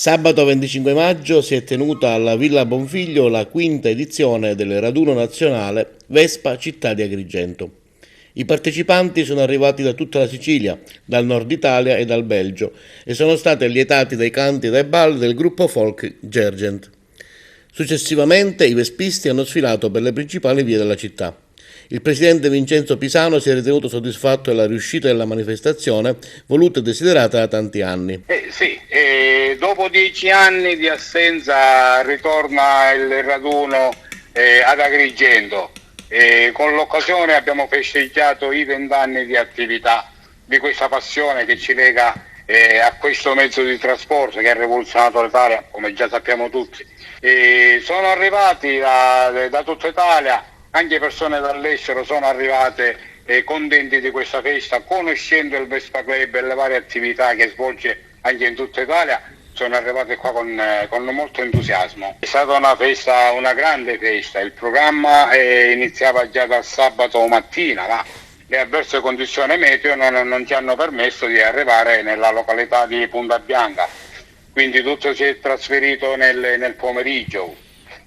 Sabato 25 maggio si è tenuta alla Villa Bonfiglio la quinta edizione del raduno nazionale Vespa Città di Agrigento. I partecipanti sono arrivati da tutta la Sicilia, dal nord Italia e dal Belgio e sono stati allietati dai canti e dai balli del gruppo folk Gergent. Successivamente i vespisti hanno sfilato per le principali vie della città. Il presidente Vincenzo Pisano si è ritenuto soddisfatto della riuscita della manifestazione, voluta e desiderata da tanti anni. Sì, dopo 10 anni di assenza ritorna il raduno ad Agrigento. Con l'occasione abbiamo festeggiato i 20 anni di attività, di questa passione che ci lega a questo mezzo di trasporto che ha rivoluzionato l'Italia, come già sappiamo tutti. Sono arrivati da tutta Italia, anche persone dall'estero sono arrivate contenti di questa festa, conoscendo il Vespa Club e le varie attività che svolge anche in tutta Italia, sono arrivate qua con molto entusiasmo. È stata una festa, una grande festa, il programma iniziava già dal sabato mattina, ma le avverse condizioni meteo non ci hanno permesso di arrivare nella località di Punta Bianca, quindi tutto si è trasferito nel pomeriggio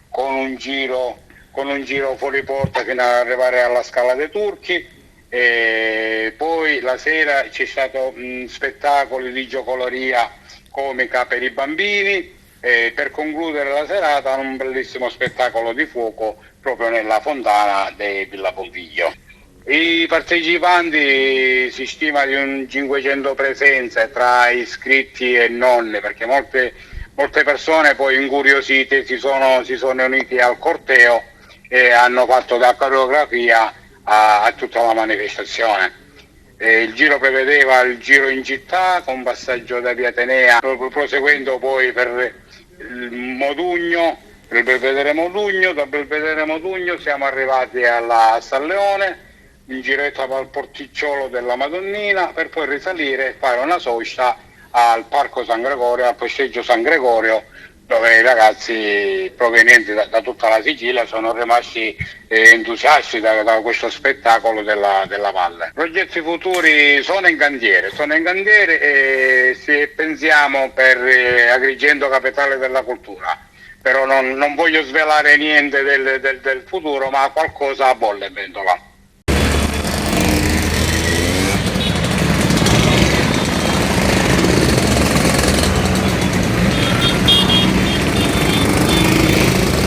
con un giro fuori porta fino ad arrivare alla Scala dei Turchi. E poi la sera c'è stato spettacoli di giocoloria comica per i bambini e per concludere la serata un bellissimo spettacolo di fuoco proprio nella fontana di Villa Bonfiglio. I partecipanti si stima di un 500 presenze tra iscritti e non, perché molte persone poi incuriosite si sono uniti al corteo e hanno fatto da coreografia a tutta la manifestazione. Il giro prevedeva il giro in città con passaggio da via Atenea, proseguendo poi per il Modugno, per il Belvedere Modugno. Da Belvedere Modugno siamo arrivati a San Leone, in giretto al porticciolo della Madonnina, per poi risalire e fare una sosta al Parco San Gregorio, al Posteggio San Gregorio, dove i ragazzi provenienti da tutta la Sicilia sono rimasti entusiasti da questo spettacolo della valle. Progetti futuri sono in cantiere e pensiamo per Agrigento capitale della cultura, però non voglio svelare niente del futuro, ma qualcosa a bolle in pentola.